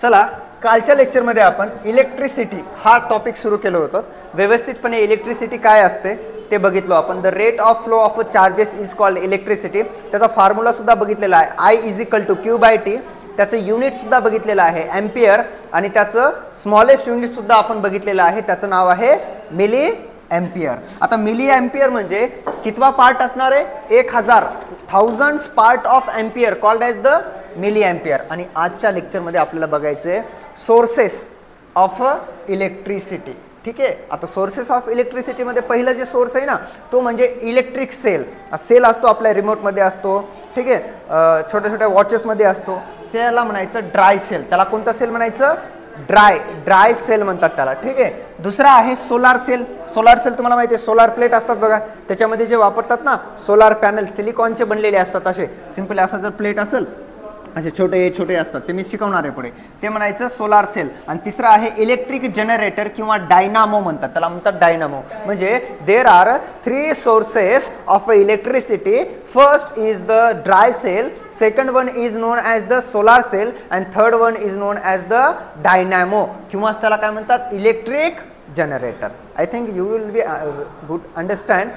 चला, कालच्या लेक्चरमध्ये आपण इलेक्ट्रिसिटी हा टॉपिक सुरू केलं होतं. व्यवस्थितपणे इलेक्ट्रिसिटी काय असते ते बघितलो आपण. The rate of flow of charges is called electricity. त्याचा फॉर्म्युला सुद्धा बघितलेला आहे, I = Q/T. त्याचं युनिट सुद्धा बघितलेलं आहे एम्पियर, आणि त्याचं स्मॉलेस्ट युनिट सुद्धा आपण बघितलेलं आहे, त्याचं नाव आहे मिली एम्पियर. आता मिली एम्पियर म्हणजे कितवा पार्ट असणार आहे? 1000 thousands part of ampere called as the milli ampere. आणि आजच्या लेक्चरमध्ये आपल्याला बघायचे सोर्सेस ऑफ इलेक्ट्रिसिटी. ठीक आहे, आता सोर्सेस ऑफ इलेक्ट्रिसिटीमध्ये पहिलं जे सोर्स आहे ना तो म्हणजे इलेक्ट्रिक सेल. सेल असतो आपल्या रिमोटमध्ये असतो, ठीक आहे, छोट्या छोट्या वॉचेसमध्ये असतो, त्याला म्हणायचं ड्राय सेल. त्याला कोणता सेल म्हणायचं? ड्राय सेल म्हणतात त्याला. ठीक आहे. दुसरा आहे सोलार सेल. सोलार सेल तुम्हाला माहिती आहे, सोलार प्लेट असतात बघा, त्याच्यामध्ये जे वापरतात ना सोलार पॅनल सिलिकॉनचे बनलेले असतात. असे सिंपल असं जर प्लेट असेल, असे छोटे छोटे असतात, ते मी शिकवणार आहे पुढे, ते म्हणायचं सोलार सेल. आणि तिसरा आहे इलेक्ट्रिक जनरेटर किंवा डायनामो म्हणतात त्याला, म्हणतात डायनामो. म्हणजे there are 3 sources of electricity. First is the dry cell, second one is known as the solar cell, and third one is known as the dynamo, किंवा त्याला काय म्हणतात? Electric generator. I think you will be good understand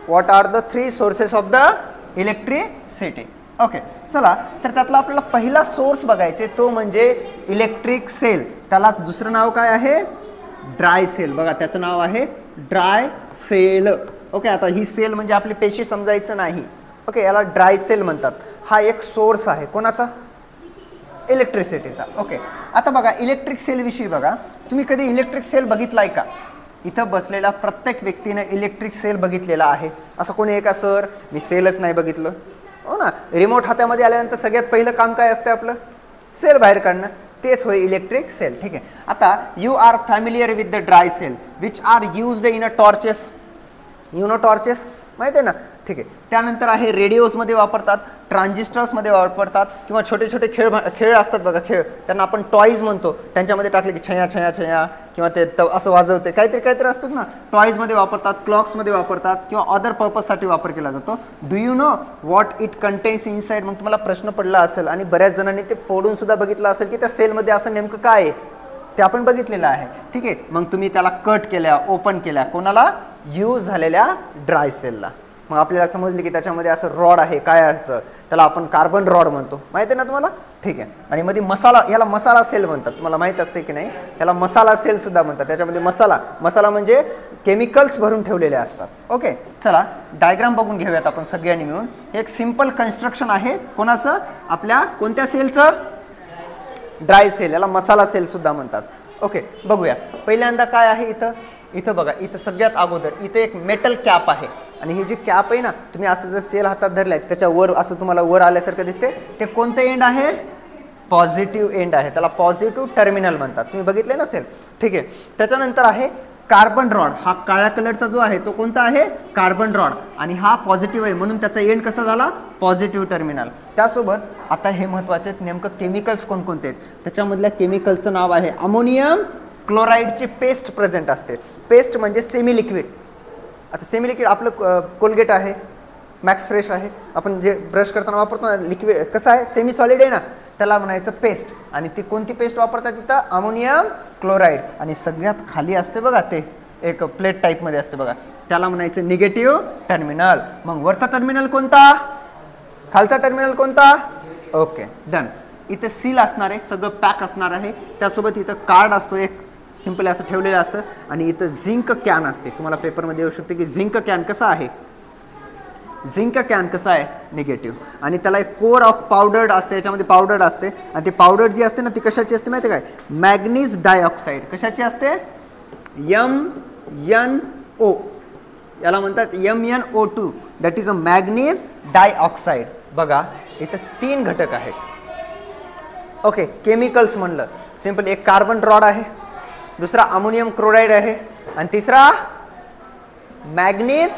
what are the 3 sources of the electricity. Okay, चला, तर त्यातला आपल्याला पहिला source बघायचे तो म्हणजे इलेक्ट्रिक सेल. त्यालाच दुसरं नाव काय आहे? Dry cell. बघा, त्याचं नाव आहे ड्राय सेल. ओके, आता ही सेल म्हणजे आपली पेशी समजायचं नाही. ओके, याला ड्राय सेल म्हणतात. हा एक सोर्स आहे कोणाचा? इलेक्ट्रिसिटीचा. ओके, आता बघा इलेक्ट्रिक सेल विषयी बघा, तुम्ही कधी इलेक्ट्रिक सेल बघितलाय का? इथं बसलेला प्रत्येक व्यक्तीने इलेक्ट्रिक सेल बघितलेला आहे. असं कोणी एका सर मी सेलच नाही बघितलं? हो ना, रिमोट हातामध्ये आल्यानंतर सगळ्यात पहिलं काम काय असतं आपलं? सेल बाहेर काढणं. तेच होय इलेक्ट्रिक सेल. ठीक आहे. आता you are familiar with the dry cell which are used in a torches. You know torches माहिती आहे ना? ठीक आहे. त्यानंतर आहे रेडिओजमध्ये वापरतात, ट्रान्झिस्टर्समध्ये वापरतात, किंवा छोटे छोटे खेळ असतात बघा, खेळ त्यांना आपण टॉईज म्हणतो. त्यांच्यामध्ये टाकले की छया छया छया, किंवा ते असं वाजवते, काहीतरी असतात ना, टॉईजमध्ये वापरतात, क्लॉक्समध्ये वापरतात, किंवा अदर पर्पजसाठी वापर केला जातो. Do you know what it contains inside? मग तुम्हाला प्रश्न पडला असेल, आणि बऱ्याच जणांनी ते फोडून सुद्धा बघितलं असेल की त्या सेलमध्ये असं नेमकं काय आहे ते आपण बघितलेलं आहे. ठीक आहे. मग तुम्ही त्याला कट केल्या, ओपन केल्या, कोणाला? यूज झालेल्या ड्राय सेलला. मग आपल्याला समजले की त्याच्यामध्ये असं रॉड आहे, काय असतं त्याला आपण कार्बन रॉड म्हणतो, माहिती आहे ना तुम्हाला? ठीक आहे. आणि मध्ये मसाला, याला मसाला सेल म्हणतात. तुम्हाला माहित असते की नाही? याला मसाला सेल सुद्धा म्हणतात. त्याच्यामध्ये मसाला म्हणजे केमिकल्स भरून ठेवलेले असतात. ओके, चला डायग्राम बघून घेऊयात आपण सगळ्यांनी मिळून. एक सिंपल कन्स्ट्रक्शन आहे कोणाचं? आपल्या कोणत्या सेलचं? Dry sale. याला मसाला सेल सुद्धा म्हणतात. ओके, बघूयात. पहिल्यांदा काय आहे इथं बघा, इथं सगळ्यात अगोदर इथे एक मेटल कॅप आहे, आणि ही जी कॅप आहे ना, तुम्ही असं जर सेल हातात धरलाय त्याच्या वर असं तुम्हाला वर आल्यासारखं दिसते, ते कोणतं एंड आहे? पॉझिटिव्ह एंड आहे. त्याला पॉझिटिव्ह टर्मिनल म्हणतात. तुम्ही बघितले ना सेल? ठीक आहे. त्याच्यानंतर आहे कार्बन रॉड. हा काळ्या कलरचा जो आहे तो कोणता आहे? Carbon rod. आणि हा पॉझिटिव्ह आहे म्हणून त्याचा एंड कसा झाला? Positive terminal. त्यासोबत आता हे महत्त्वाचे नेमकं केमिकल्स कोणकोणते आहेत? त्याच्यामधल्या केमिकलचं नाव आहे अमोनियम क्लोराईडची पेस्ट प्रेझेंट असते. पेस्ट म्हणजे सेमी लिक्विड. आता सेमी लिक्विड आपलं कोलगेट आहे, मॅक्स फ्रेश आहे, आपण जे ब्रश करताना वापरतो ना, लिक्विड कसं आहे? सेमी सॉलिड आहे ना, त्याला म्हणायचं पेस्ट. आणि ती कोणती पेस्ट वापरतात तिथं? Ammonium chloride. आणि सगळ्यात खाली असते बघा, ते एक प्लेट टाईपमध्ये असते बघा, त्याला म्हणायचं निगेटिव्ह टर्मिनल. मग वरचा टर्मिनल कोणता? खालचा टर्मिनल कोणता? Okay, done. इथे सील असणार आहे, सगळं पॅक असणार आहे. त्यासोबत इथं कार्ड असतो एक, सिंपल असं ठेवलेलं असतं. आणि इथं झिंक कॅन असते. तुम्हाला पेपरमध्ये येऊ शकते की झिंक कॅन कसा आहे? झिंक कॅन कसा आहे? निगेटिव्ह. आणि त्याला एक कोर ऑफ पावडर्ड असते, याच्यामध्ये पावडर्ड असते. आणि ती पावडर जी असते ना ती कशाची असते माहिती आहे काय? Manganese dioxide. कशाची असते? MnO. याला म्हणतात MnO2. That is a manganese dioxide. बघा इथं 3 घटक आहेत. ओके, केमिकल्स म्हणलं सिंपल, एक कार्बन रॉड आहे, दुसरा अमोनियम क्लोराईड आहे, आणि तिसरा मॅग्नीज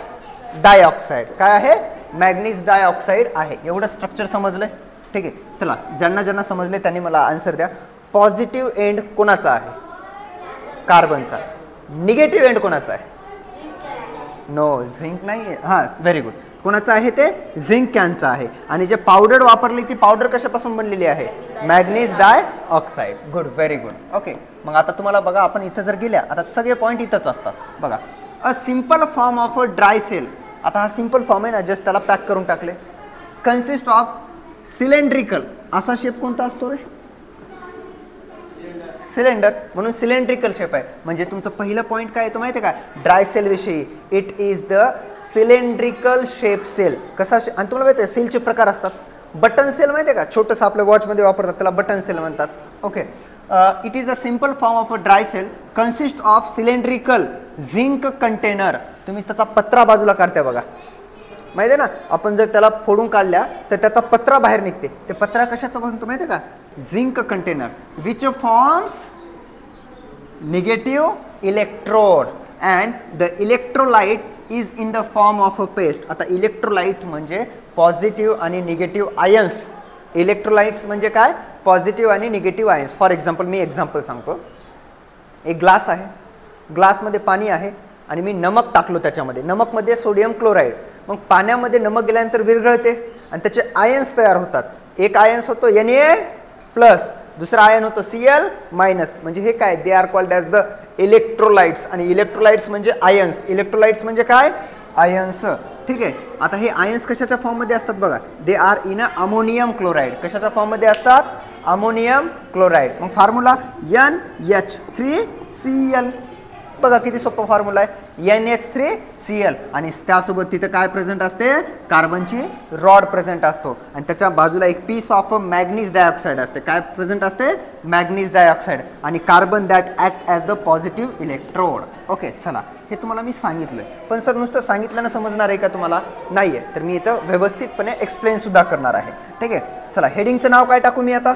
डायऑक्साईड. काय आहे? मॅग्नीज डायऑक्साईड आहे. एवढं स्ट्रक्चर समजलंय? ठीक आहे. चला, ज्यांना समजले त्यांनी मला आन्सर द्या. पॉझिटिव्ह एंड कोणाचा आहे? कार्बनचा. निगेटिव्ह एंड कोणाचा आहे? नो, झिंक नाही आहे. हां, व्हेरी गुड. कोणाचं आहे ते झिंक कॅनचं आहे. आणि जे पावडर वापरली ती पावडर कशापासून बनलेली आहे manganese dioxide. Good, very good. Okay, मग आता तुम्हाला बघा आपण इथं जर गेल्या आता सगळे पॉईंट इथंच असतात बघा. A simple form of a dry cell. आता हा सिम्पल फॉर्म आहे ना, जस्ट त्याला पॅक करून टाकले. Consist of cylindrical. असा शेप कोणता असतो रे सिलेंडर, म्हणून सिलेंड्रिकल शेप आहे. म्हणजे तुमचं पहिलं पॉईंट काय येतो माहिती आहे का ड्राय सेल विषयी. It is the cylindrical shape cell. कसा आणि तुम्हाला माहिती आहे सेलचे प्रकार असतात. बटन सेल माहिती आहे का, छोटंसं आपल्या वॉचमध्ये वापरतात त्याला बटन सेल म्हणतात. Okay, it is a simple form of a dry cell consist of cylindrical zinc container. तुम्ही त्याचा पत्रा बाजूला काढताय बघा, माहिती आहे ना. आपण जर त्याला फोडून काढल्या तर त्याचा पत्रा बाहेर निघते. ते पत्रा कशाचा बनतो माहिती आहे का zinc container which forms negative electrode and the electrolyte is in the form of a paste. आता इलेक्ट्रोलाइट म्हणजे पॉझिटिव्ह आणि निगेटिव्ह आयन्स. इलेक्ट्रोलाइट्स म्हणजे काय पॉझिटिव्ह आणि negative ions. For example me example सांगतो. एक ग्लास आहे, ग्लासमध्ये पाणी आहे आणि मी नमक टाकलो त्याच्यामध्ये. नमकमध्ये सोडियम क्लोराईड. मग पाण्यामध्ये नमक गेल्यानंतर विरघळते आणि त्याचे आयन्स तयार होतात. एक आयन्स होतो Na+, दुसरा आयन होतो Cl-. म्हणजे हे काय they are called as the electrolytes. आणि इलेक्ट्रोलाइट्स म्हणजे आयन्स. इलेक्ट्रोलाइट्स म्हणजे काय आयन्स. ठीक आहे, आता हे आयन्स कशाच्या फॉर्ममध्ये असतात बघा. They are in a ammonium chloride. कशाच्या फॉर्ममध्ये असतात अमोनियम क्लोराईड. मग फॉर्म्युला NH3Cl. बघा किती सोपा फॉर्म्युला आहे NH3Cl. आणि त्यासोबत तिथे काय प्रेझेंट असते कार्बनची रॉड प्रेझेंट असतो. आणि त्याच्या बाजूला एक पीस ऑफ मॅग्नीज डायऑक्साईड असते. काय प्रेझेंट असते मॅग्नीज डायऑक्साईड. आणि carbon that act as the positive electrode. Okay, चला हे तुम्हाला मी सांगितलं. पण सर नुसतं सांगितल्यानं समजणार आहे का तुम्हाला नाही आहे. तर मी इथं व्यवस्थितपणे एक्सप्लेन सुद्धा करणार आहे. ठीक आहे, चला हेडिंगचं नाव काय टाकू मी आता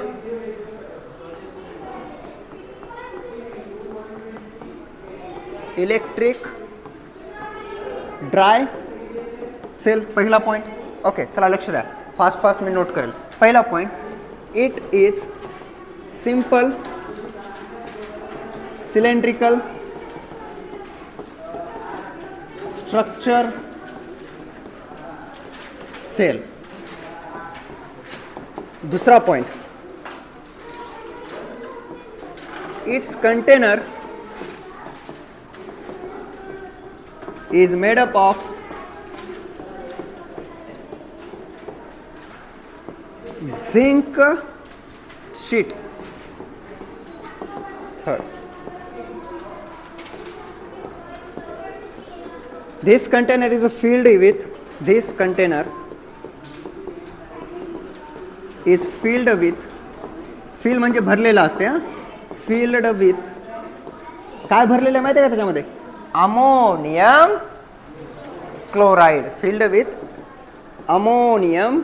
इलेक्ट्रिक ड्राय सेल. पहिला पॉईंट. ओके, चला लक्ष द्या, फास्ट मी नोट करेल. पहिला point it is simple cylindrical structure cell. दुसरा point it's container is made up of zinc sheet. Third, this container is filled with fill म्हणजे भरलेला असते. filled with काय भरलेलं आहे माहिती आहे का त्याच्यामध्ये ammonium chloride. filled with ammonium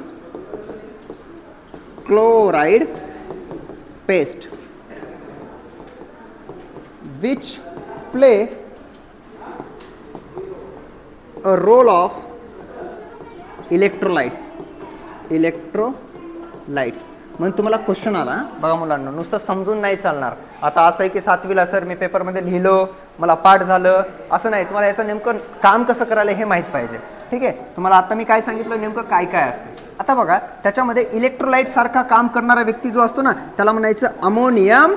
chloride paste which play a role of electrolytes. मग तुम्हाला क्वेश्चन आला बघा मुलांना, नुसतं समजून नाही चालणार. आता असं आहे की 7वीला सर मी पेपरमध्ये लिहिलं मला पाठ झालं असं नाही. तुम्हाला याचं नेमकं काम कसं करायला हे माहीत पाहिजे. ठीक आहे, तुम्हाला आता मी काय सांगितलं नेमकं काय काय असते. आता बघा त्याच्यामध्ये इलेक्ट्रोलाइट सारखा काम करणारा व्यक्ती जो असतो ना त्याला म्हणायचं अमोनियम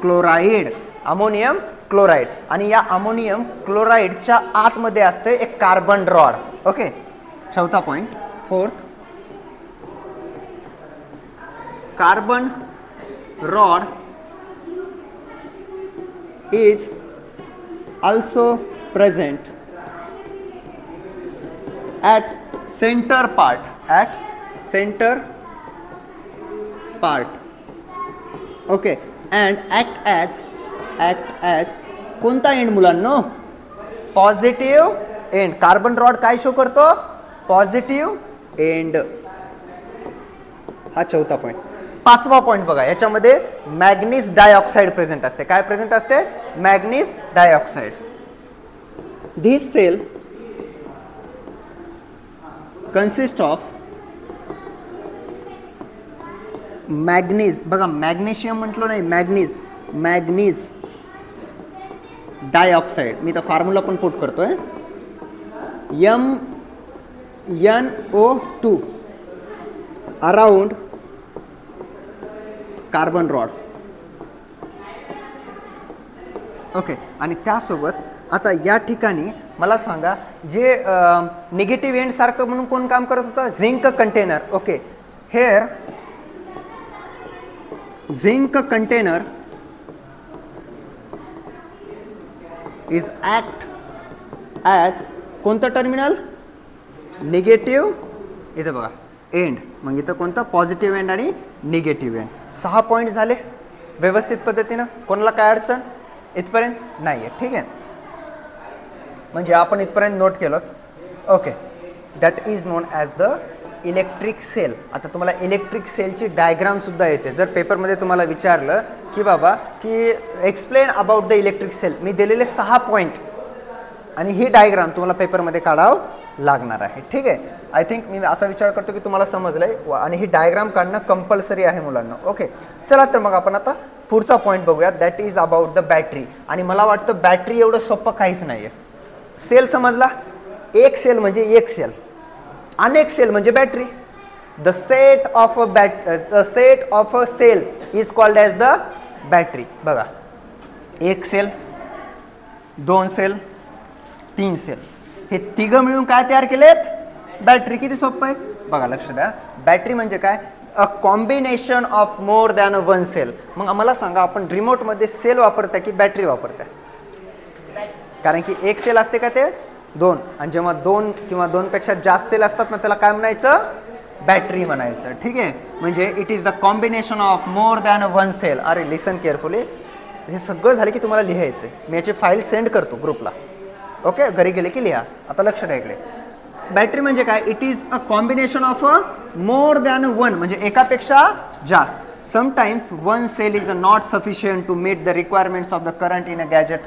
क्लोराईड. Ammonium chloride. आणि या अमोनियम क्लोराईडच्या आतमध्ये असते एक कार्बन रॉड. ओके, चौथा point. Fourth, carbon rod is also present at center part. Okay, and act as कोणता एंड मुलांनो पॉझिटिव्ह एंड. कार्बन रॉड काय शो करतो पॉझिटिव्ह एंड. हा चौथा पॉईंट. पाचवा पॉईंट बघा, याच्यामध्ये मॅग्नीज डायऑक्साईड प्रेझेंट असते. काय प्रेझेंट असते manganese dioxide. This cell consist of manganese. बघा मॅग्नेशियम म्हटलं नाही मॅग्नीज डायऑक्साईड. मी तर फॉर्म्युला पण पुट करतोय NO2 around carbon rod. Okay, आणि त्यासोबत आता या ठिकाणी मला सांगा जे निगेटिव्ह एंड सारखं म्हणून कोण काम करत होतं? Zinc container. Okay, hair zinc container is act as कोणतं टर्मिनल? निगेटिव्ह. इथं बघा एंड, मग इथं कोणतं? पॉझिटिव्ह एंड आणि निगेटिव्ह एंड. 6 पॉईंट झाले व्यवस्थित पद्धतीनं. कोणाला काय अडचण इथपर्यंत नाही आहे? ठीक आहे, म्हणजे आपण इथपर्यंत नोट केलं. Okay, that is known as the electric cell. आता तुम्हाला इलेक्ट्रिक सेलची डायग्रामसुद्धा येते. जर पेपरमध्ये तुम्हाला विचारलं की बाबा की explain about the electric cell, मी दिलेले 6 पॉईंट आणि ही डायग्राम तुम्हाला पेपरमध्ये काढावं लागणार आहे. ठीक आहे, आय थिंक मी असा विचार करतो की तुम्हाला समजलं आहे आणि ही डायग्राम काढणं कंपल्सरी आहे मुलांना. ओके, चला तर मग आपण आता पुढचा पॉईंट बघूयात. That is about the battery. आणि मला वाटतं बॅटरी एवढं सोपं काहीच नाही आहे. सेल समजला, एक सेल म्हणजे एक सेल, अनेक सेल म्हणजे battery. The set of a cell is called as the battery. बघा, एक सेल, 2 सेल, 3 सेल, हे तिघं मिळून काय तयार केलेत? बॅटरी. किती सोपं आहे बघा, लक्ष द्या. बॅटरी म्हणजे काय? A combination of more than 1 cell. मग आम्हाला सांगा, आपण रिमोटमध्ये सेल वापरता की बॅटरी वापरता? कारण की एक सेल असते का? ते 2. आणि जेव्हा 2 किंवा 2 पेक्षा जास्त सेल असतात ना, त्याला काय म्हणायचं? बॅटरी म्हणायचं. ठीक आहे, म्हणजे it is the combination of more than 1 cell. अरे लिसन केअरफुली, हे सगळं झालं की तुम्हाला लिहायचं. मी याची फाईल सेंड करतो ग्रुपला. ओके, घरी गेले की लिहा. आता लक्ष द्या इकडे. बॅटरी म्हणजे काय? It is a combination of a more than 1, म्हणजे एकापेक्षा जास्त. Sometimes 1 cell is not sufficient to meet the requirements of the current in a gadget.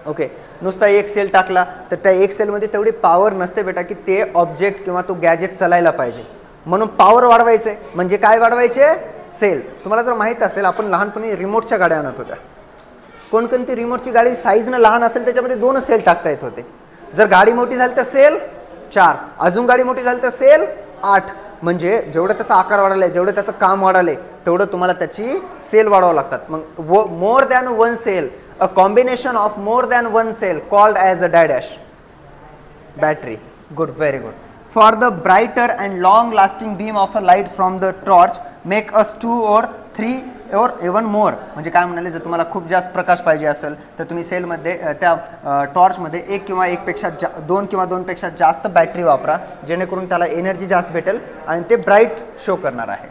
Okay, नुसता एक सेल टाकला तर त्या एक सेलमध्ये तेवढी पॉवर नसते बेटा की ते ऑब्जेक्ट किंवा तो गॅजेट चालायला पाहिजे. म्हणून पॉवर वाढवायचे म्हणजे काय वाढवायचे? सेल. तुम्हाला जर माहीत असेल, आपण लहानपणी रिमोटच्या गाड्या आणत होत्या. कोणकोणती रिमोटची गाडी साईजनं लहान असेल त्याच्यामध्ये 2 सेल टाकता येत होते. जर गाडी मोठी झाली तर सेल 4, अजून गाडी मोठी झाली तर सेल 8. म्हणजे जेवढं त्याचा आकार वाढायला, जेवढं त्याचं काम वाढाले, तेवढं तुम्हाला त्याची सेल वाढवावं लागतात. मग more than 1 cell, a combination of more than 1 cell called as a dash battery. Good, very good. For the brighter and long lasting beam of a light from the torch make us 2 or 3 or even more. म्हणजे काय म्हणाले, जर तुम्हाला खूप जास्त प्रकाश पाहिजे असेल तर तुम्ही सेलमध्ये त्या टॉर्चमध्ये 1 किंवा 1 पेक्षा 2 किंवा 2 पेक्षा जास्त बॅटरी वापरा, जेणेकरून त्याला एनर्जी जास्त भेटेल आणि ते ब्राईट शो करणार आहे.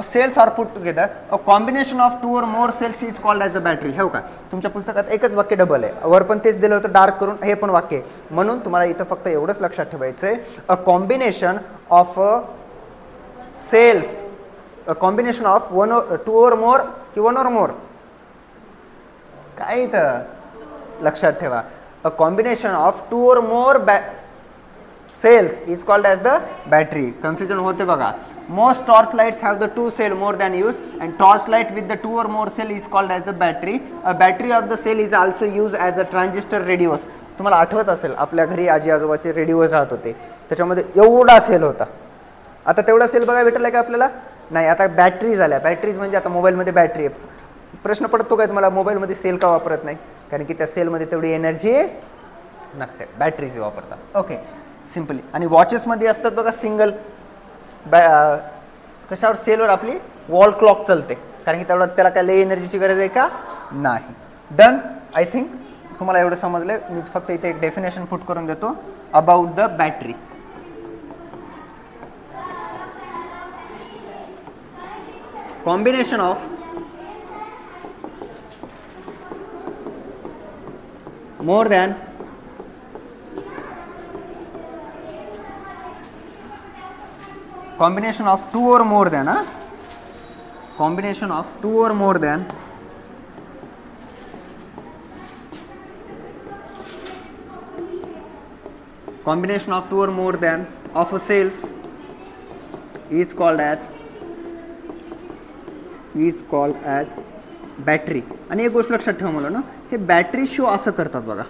Cells are put together, a combination of 2 or more cells is called as a battery. हो का, तुमच्या पुस्तकात एकच वाक्य डबल आहे, वर पण तेच दिलं होतं डार्क करून, हे पण वाक्य. म्हणून तुम्हाला इथं फक्त एवढंच लक्षात ठेवायचं आहे, a combination of cells, a combination of 2 or more की 1 or more. काय इथं लक्षात ठेवा, a combination of 2 or more cells is called as the battery. Confusion होते बघा. Most torch lights have the 2 cell more than used, and torch light with the 2 or more cell is called as the battery. A battery of the cell is also used as a transistor radios. तुम्हाला आठवत असेल, आपल्या घरी आजी आजोबाचे रेडिओज राहत होते, त्याच्यामध्ये एवढा सेल होता. आता तेवढा सेल बघा भेटला का आपल्याला? नाही. आता बॅटरी झाल्या. बॅटरीज म्हणजे आता मोबाईलमध्ये बॅटरी आहे. प्रश्न पडतो काय तुम्हाला, मोबाईलमध्ये सेल का वापरत नाही? कारण की त्या सेलमध्ये तेवढी एनर्जी नसते, बॅटरीज वापरतात. Okay, simply. आणि वॉचेसमध्ये असतात बघा सिंगल कशावर? सेलवर आपली वॉल क्लॉक चालते, कारण की तेवढं त्याला काय लई एनर्जीची गरज आहे का? नाही. डन. आय थिंक तुम्हाला एवढं समजलं. मी फक्त इथे एक डेफिनेशन पुट करून देतो about the battery. Combination of more than combination of 2 or more than combination of 2 or more than combination of 2 or more than of a cells is called as battery. आणि एक गोष्ट लक्षात ठेवा मुलांनो, हे battery show असं करतात बघा.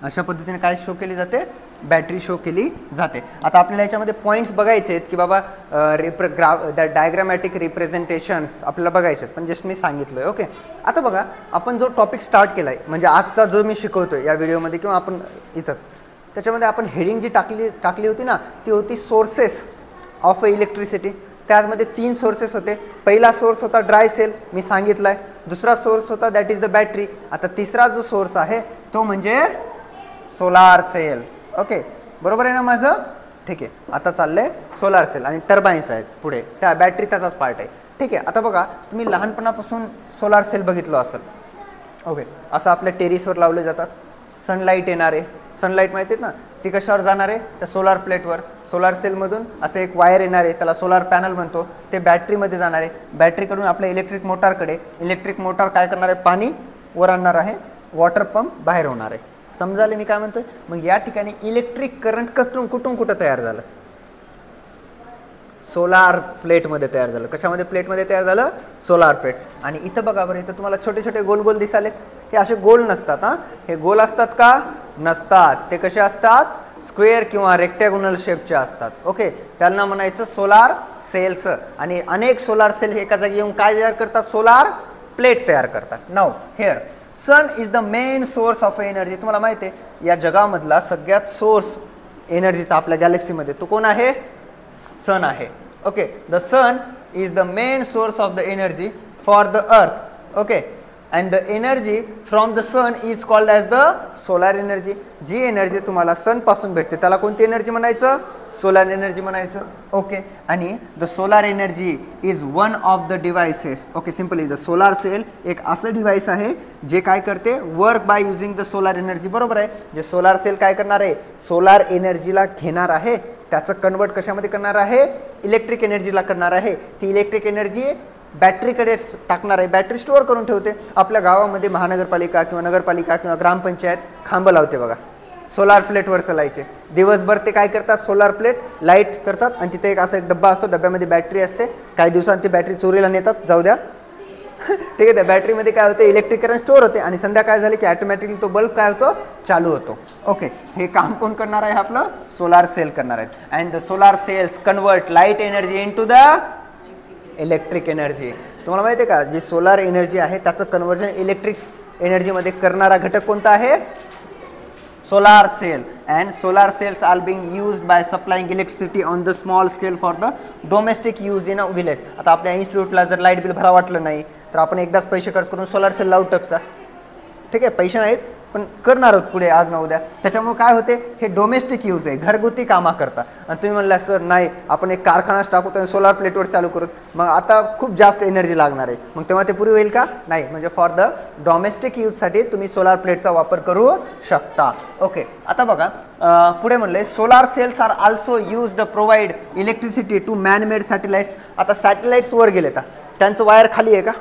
अशा पद्धतीने काय शो केली जाते, बॅटरी शो केली जाते. आता आपल्याला याच्यामध्ये पॉईंट्स बघायचे आहेत की बाबा डायग्रामॅटिक रिप्रेझेंटेशन्स आपल्याला बघायचे आहेत, पण जस्ट मी सांगितलं. ओके, आता बघा आपण जो टॉपिक स्टार्ट केला आहे, म्हणजे आजचा जो मी शिकवतोय या व्हिडिओमध्ये किंवा आपण इथंच, त्याच्यामध्ये आपण हेडिंग जी टाकली होती ना, ती होती सोर्सेस ऑफ इलेक्ट्रिसिटी. त्यामध्ये 3 सोर्सेस होते. पहिला सोर्स होता ड्राय सेल, मी सांगितलं आहे. दुसरा सोर्स होता दॅट इज द बॅटरी. आता तिसरा जो सोर्स आहे तो म्हणजे सोलार सेल. ओके, बरोबर आहे ना माझं? ठीक आहे, आता चाललंय सोलार सेल आणि टर्बाईन्स आहेत पुढे, त्या बॅटरी त्याचाच पार्ट आहे. ठीक आहे, आता बघा तुम्ही लहानपणापासून सोलार सेल बघितलं असेल. ओके, असं आपल्या टेरिसवर लावले जातात. सनलाईट येणार आहे, सनलाईट माहिती आहे ना, ती कशावर जाणार आहे, त्या सोलार प्लेटवर. सोलार सेलमधून असं एक वायर येणार आहे, त्याला सोलार पॅनल म्हणतो, ते बॅटरीमध्ये जाणार आहे. बॅटरीकडून आपल्या इलेक्ट्रिक मोटारकडे, इलेक्ट्रिक मोटार काय करणार आहे, पाणी वर आणणार आहे, वॉटर पंप बाहेर होणार आहे. समजाले मी काय म्हणतोय? मग या ठिकाणी इलेक्ट्रिक करंट कुठं तयार झालं, सोलार प्लेटमध्ये तयार झालं. कशामध्ये? प्लेटमध्ये तयार झालं, सोलार प्लेट. आणि इथं बघा बरं, इथं तुम्हाला छोटे छोटे गोल गोल दिसालेत. हे असे गोल नसतात. हां, हे गोल असतात का? नसतात. ते कसे असतात? स्क्वेअर किंवा रेक्टॅग्युलर शेपचे असतात. ओके, त्यांना म्हणायचं सोलार सेल्स. आणि अनेक सोलार सेल एका जागी येऊन काय तयार करतात? सोलार प्लेट तयार करतात. Now here sun is the main source of energy. तुम्हाला माहिती आहे या जगामधला सगळ्यात सोर्स एनर्जीचा आपल्या गॅलेक्सीमध्ये तो कोण आहे? सन आहे. Okay, the sun is the main source of the energy for the earth. Okay, and the energy from the sun is called as the solar energy. जी एनर्जी तुम्हाला सन पासून भेटते त्याला कोणती एनर्जी म्हणायचं? सोलार एनर्जी म्हणायचं. Okay, आणि the solar energy is one of the devices. Okay, simply the solar cell एक असं डिव्हाइस आहे जे काय करते? Work by using the solar energy. बरोबर आहे. जे सोलार सेल काय करणार आहे? सोलार एनर्जीला घेणार आहे, त्याचं कन्वर्ट कशामध्ये करणार आहे? इलेक्ट्रिक एनर्जीला करणार आहे. ती इलेक्ट्रिक एनर्जी बॅटरीकडे टाकणार आहे. बॅटरी स्टोअर करून ठेवते. आपल्या गावामध्ये महानगरपालिका किंवा नगरपालिका किंवा ग्रामपंचायत खांबं लावते बघा, सोलार प्लेटवर चालायचे. दिवसभर ते काय करतात? सोलार प्लेट लाईट करतात आणि तिथे एक असा एक डब्बा असतो, डब्यामध्ये बॅटरी असते. काही दिवसांनी ती बॅटरी चोरीला नेतात, जाऊ द्या. ठीक आहे, त्या बॅटरीमध्ये काय होते? इलेक्ट्रिक करंट स्टोअर होते आणि संध्याकाळ झाली की ऑटोमॅटिकली तो बल्ब काय होतो? चालू होतो. ओके, हे काम कोण करणार आहे? आपलं सोलार सेल करणार आहेत. And the solar cells convert light energy into the electric energy. तुम्हाला माहिती आहे का, जी सोलार एनर्जी आहे त्याचं कन्व्हर्जन इलेक्ट्रिक एनर्जीमध्ये करणारा घटक कोणता आहे? Solar cell. And solar cells are being used by supplying electricity on the small scale for the domestic use in a village. आता आपल्या इन्स्टिट्यूटला जर लाईट बिल भरा वाटलं नाही तर आपण एकदाच पैसे खर्च करून सोलार सेल लावू शकता. ठीक आहे, पैसे नाहीत पण करणार आहोत पुढे आज ना उद्या. त्याच्यामुळे काय होते? हे डोमेस्टिक यूज आहे, घरगुती कामा करता. आणि तुम्ही म्हणला सर नाही आपण एक कारखानाच टाकू तर सोलार प्लेटवर चालू करू, मग आता खूप जास्त एनर्जी लागणार आहे, मग तेव्हा ते पुरी होईल का? नाही. म्हणजे फॉर द डोमेस्टिक यूजसाठी तुम्ही सोलार प्लेटचा वापर करू शकता. ओके, आता बघा पुढे म्हणलंय solar cells are also used provide electricity to manmade satellites. आता सॅटेलाइट्स वर गेले तर त्यांचं वायर खाली आहे का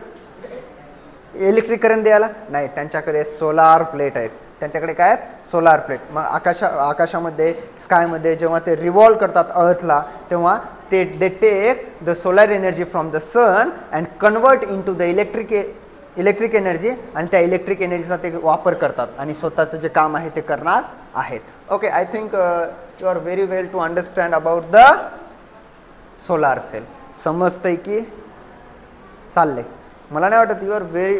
इलेक्ट्रिक करंट द्यायला? नाही, त्यांच्याकडे सोलार प्लेट आहेत. त्यांच्याकडे काय आहेत? Solar plate. मग आकाशामध्ये स्कायमध्ये जेव्हा ते रिव्हॉल्व करतात अर्थला, तेव्हा ते take the solar energy from the sun and convert in to the electric energy. आणि त्या इलेक्ट्रिक एनर्जीचा ते वापर करतात आणि स्वतःचं जे काम आहे ते करणार आहेत. Okay, I think you are very well to understand about the solar cell. समजतंय की चाललंय? मला नाही वाटत. यू आर व्हेरी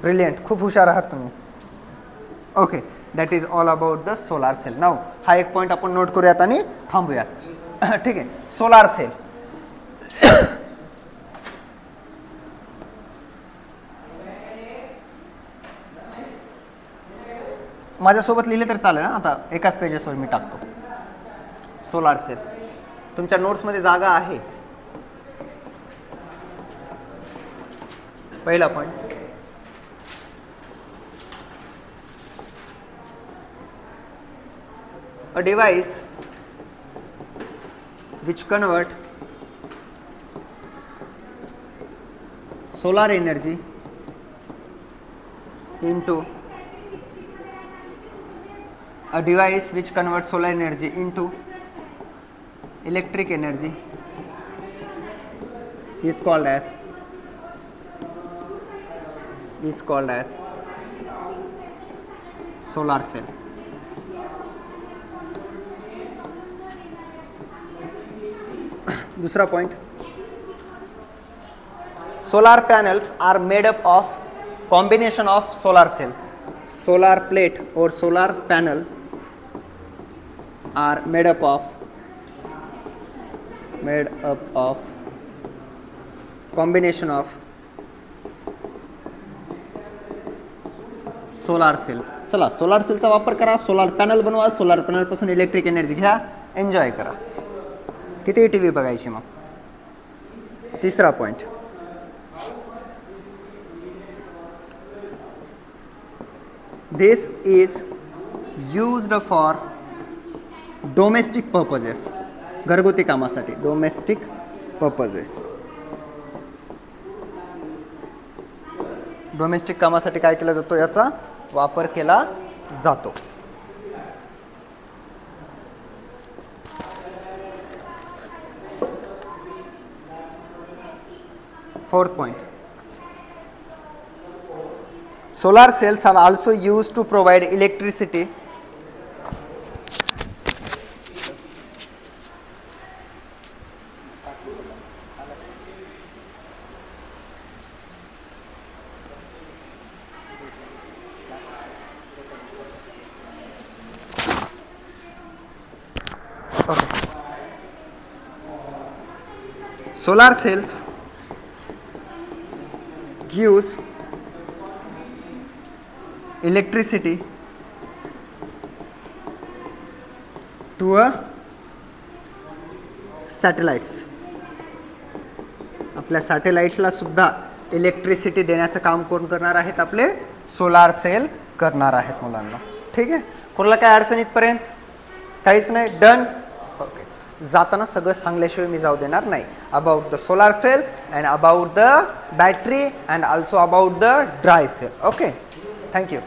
ब्रिलियंट, खूप हुशार आहात तुम्ही. Okay, that is all about the solar cell. नाव हा एक पॉईंट आपण नोट करूयात आणि थांबूयात. ठीक आहे, सोलार सेल. माझ्यासोबत लिहिले तर चालेल ना, आता एकाच पेजेसवर मी टाकतो. सोलार सेल तुमच्या नोट्समध्ये जागा आहे. पहिला point, a device which convert solar energy into electric energy is called as solar cell. दूसरा point, solar panels are made up of combination of solar cell. Solar plate or solar panel are made up of combination of solar cell. चला solar सेलचा वापर करा, solar panel बनवा, solar panel पासून electric energy घ्या, enjoy करा. किती TV बघायची मग. तिसरा point, this is used for domestic purposes. घरगुती कामासाठी, डोमेस्टिक पर्पजेस. डोमेस्टिक कामासाठी काय केला जातो, याचा वापर केला जातो. Fourth point, solar cells are also used to provide electricity solar cells gives electricity to a satellites. आपल्या सॅटेलाइट्सला सुद्धा इलेक्ट्रिसिटी देण्याचं काम कोण करणार आहेत, आपले सोलार सेल करणार आहेत मुलांना. ठीक आहे, कोणाला काय अडचण इथपर्यंत काहीच नाही. डन. ओके, जाताना सगळं सांगल्याशिवाय मी जाऊ देणार नाही. About the solar cell and about the battery and also about the dry cell. Okay, thank you.